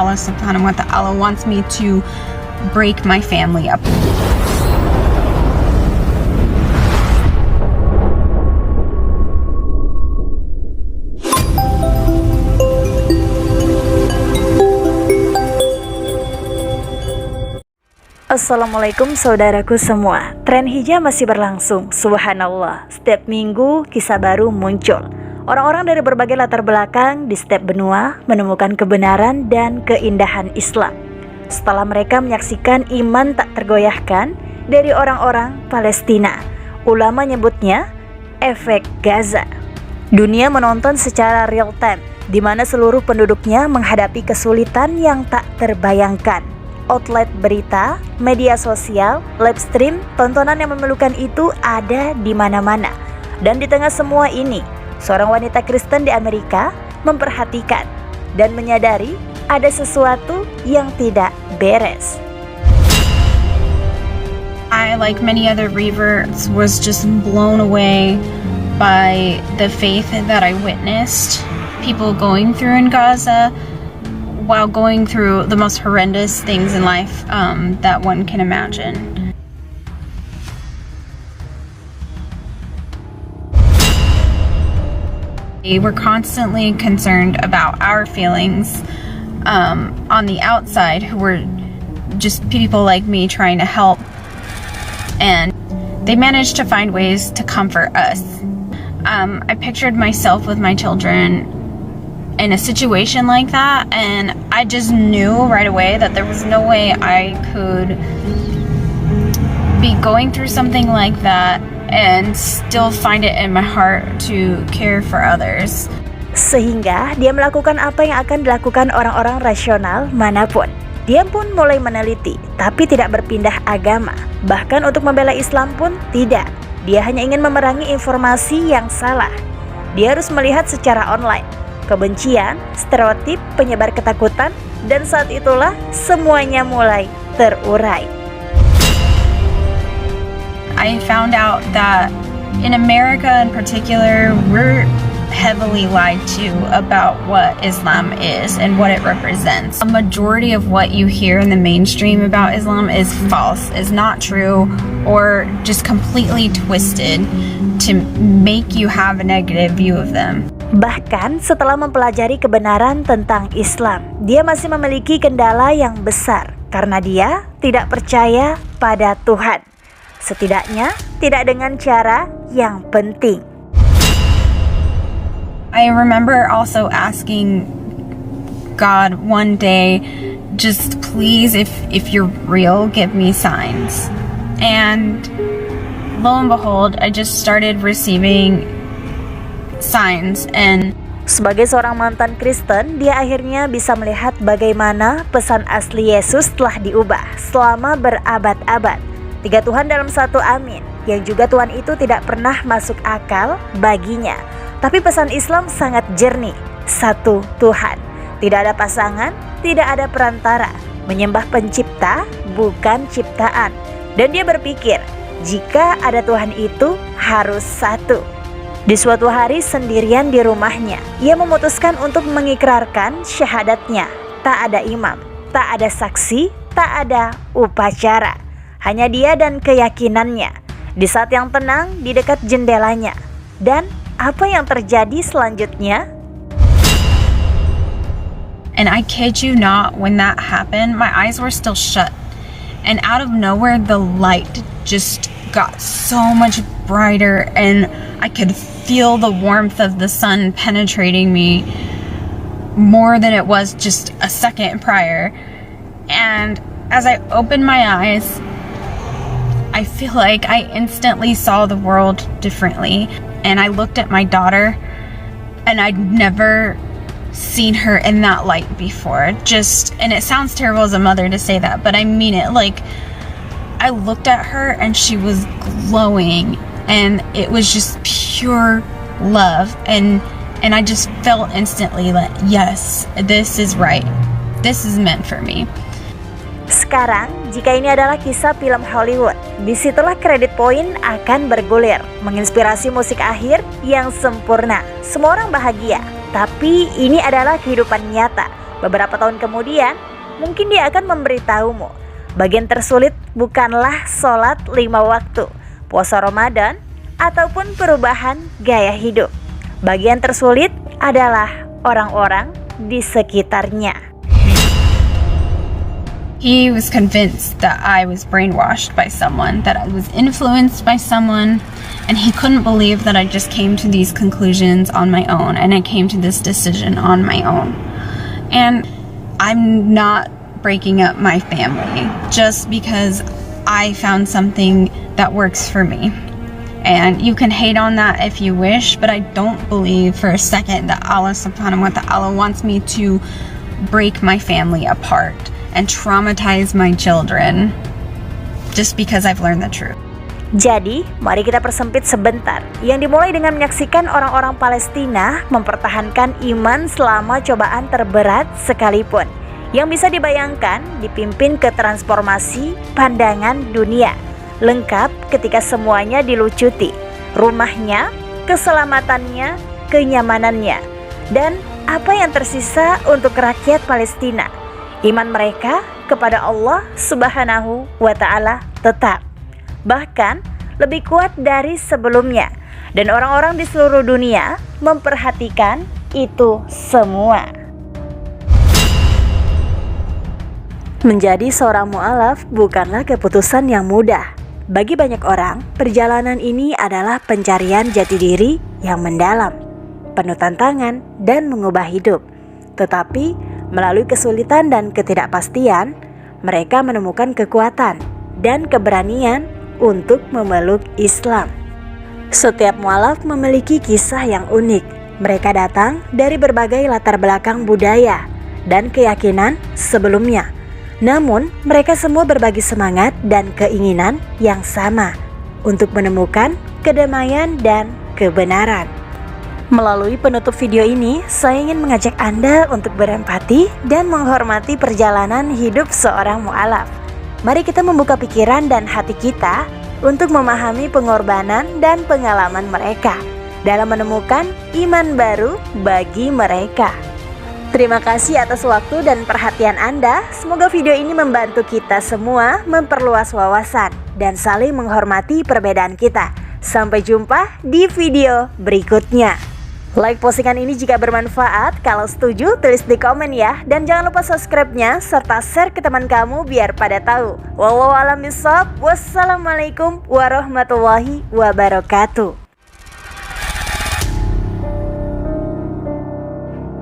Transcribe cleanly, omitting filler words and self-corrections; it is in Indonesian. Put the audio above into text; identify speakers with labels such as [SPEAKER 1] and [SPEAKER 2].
[SPEAKER 1] Allah subhanahu wa ta'ala wants me to break my family up.
[SPEAKER 2] Assalamualaikum saudaraku semua. Tren hijab masih berlangsung. Subhanallah, setiap minggu kisah baru muncul. Orang-orang dari berbagai latar belakang di setiap benua menemukan kebenaran dan keindahan Islam setelah mereka menyaksikan iman tak tergoyahkan dari orang-orang Palestina. Ulama nyebutnya efek Gaza. Dunia menonton secara real time, di mana seluruh penduduknya menghadapi kesulitan yang tak terbayangkan. Outlet berita, media sosial, live stream, tontonan yang memilukan itu ada di mana-mana. Dan di tengah semua ini, seorang wanita Kristen di Amerika memperhatikan dan menyadari ada sesuatu yang tidak beres.
[SPEAKER 1] I, like many other reverts, was just blown away by the faith that I witnessed. People going through in Gaza, while going through the most horrendous things in life that one can imagine. We're constantly concerned about our feelings on the outside, who were just people like me trying to help, and they managed to find ways to comfort us. I pictured myself with my children in a situation like that, and I just knew right away that there was no way I could be going through something like that and still find it in my heart to care for others.
[SPEAKER 2] Sehingga dia melakukan apa yang akan dilakukan orang-orang rasional manapun. Dia pun mulai meneliti, tapi tidak berpindah agama. Bahkan untuk membela Islam pun tidak. Dia hanya ingin memerangi informasi yang salah. Dia harus melihat secara online kebencian, stereotip, penyebar ketakutan, dan saat itulah semuanya mulai terurai.
[SPEAKER 1] I found out that in America in particular, we're heavily lied to about what Islam is and what it represents. A majority of what you hear in the mainstream about Islam is false, is not true, or just completely twisted to make you have a negative view of them.
[SPEAKER 2] Bahkan setelah mempelajari kebenaran tentang Islam, dia masih memiliki kendala yang besar karena dia tidak percaya pada Tuhan. Setidaknya tidak dengan cara yang penting.
[SPEAKER 1] I remember also asking God one day, just please, if you're real, give me signs. And lo and behold, I just started receiving signs. And
[SPEAKER 2] sebagai seorang mantan Kristen, dia akhirnya bisa melihat bagaimana pesan asli Yesus telah diubah selama berabad-abad. 3 Tuhan dalam 1 amin, yang juga Tuhan itu tidak pernah masuk akal baginya. Tapi pesan Islam sangat jernih, 1 Tuhan. Tidak ada pasangan, tidak ada perantara, menyembah pencipta, bukan ciptaan. Dan dia berpikir, jika ada Tuhan itu harus satu. Di suatu hari sendirian di rumahnya, ia memutuskan untuk mengikrarkan syahadatnya. Tak ada imam, tak ada saksi, tak ada upacara. Hanya dia dan keyakinannya. Di saat yang tenang di dekat jendelanya. Dan apa yang terjadi selanjutnya?
[SPEAKER 1] And I kid you not, when that happened, my eyes were still shut. And out of nowhere, the light just got so much brighter, and I could feel the warmth of the sun penetrating me more than it was just a second prior. And as I opened my eyes, I feel like I instantly saw the world differently. And I looked at my daughter, and I'd never seen her in that light before. And it sounds terrible as a mother to say that, but I mean it. Like, I looked at her and she was glowing, and it was just pure love, and I just felt instantly like, yes, this is right. This is meant for me.
[SPEAKER 2] Sekarang, jika ini adalah kisah film Hollywood, disitulah kredit poin akan bergulir, menginspirasi musik akhir yang sempurna. Semua orang bahagia, tapi ini adalah kehidupan nyata. Beberapa tahun kemudian, mungkin dia akan memberitahumu, bagian tersulit bukanlah sholat 5 waktu, puasa Ramadan, ataupun perubahan gaya hidup. Bagian tersulit adalah orang-orang di sekitarnya.
[SPEAKER 1] He was convinced that I was brainwashed by someone, that I was influenced by someone, and he couldn't believe that I just came to these conclusions on my own, and I came to this decision on my own. And I'm not breaking up my family just because I found something that works for me. And you can hate on that if you wish, but I don't believe for a second that Allah subhanahu wa ta'ala wants me to break my family apart and traumatize my children just because I've learned the truth.
[SPEAKER 2] Jadi, mari kita persempit sebentar. Yang dimulai dengan menyaksikan orang-orang Palestina mempertahankan iman selama cobaan terberat sekalipun. Yang bisa dibayangkan dipimpin ke transformasi pandangan dunia. Lengkap ketika semuanya dilucuti. Rumahnya, keselamatannya, kenyamanannya. Dan apa yang tersisa untuk rakyat Palestina? Iman mereka kepada Allah Subhanahu wa ta'ala tetap, bahkan lebih kuat dari sebelumnya. Dan orang-orang di seluruh dunia memperhatikan itu semua. Menjadi seorang mu'alaf bukanlah keputusan yang mudah. Bagi banyak orang, perjalanan ini adalah pencarian jati diri yang mendalam, penuh tantangan dan mengubah hidup. Tetapi melalui kesulitan dan ketidakpastian, mereka menemukan kekuatan dan keberanian untuk memeluk Islam. Setiap mu'alaf memiliki kisah yang unik. Mereka datang dari berbagai latar belakang budaya dan keyakinan sebelumnya. Namun, mereka semua berbagi semangat dan keinginan yang sama untuk menemukan kedamaian dan kebenaran. Melalui penutup video ini, saya ingin mengajak Anda untuk berempati dan menghormati perjalanan hidup seorang mu'alaf. Mari kita membuka pikiran dan hati kita untuk memahami pengorbanan dan pengalaman mereka dalam menemukan iman baru bagi mereka. Terima kasih atas waktu dan perhatian Anda. Semoga video ini membantu kita semua memperluas wawasan dan saling menghormati perbedaan kita. Sampai jumpa di video berikutnya. Like postingan ini jika bermanfaat. Kalau setuju, tulis di komen ya. Dan jangan lupa subscribe-nya serta share ke teman kamu biar pada tahu. Wallahu a'lam bishawab. Wassalamualaikum warahmatullahi wabarakatuh.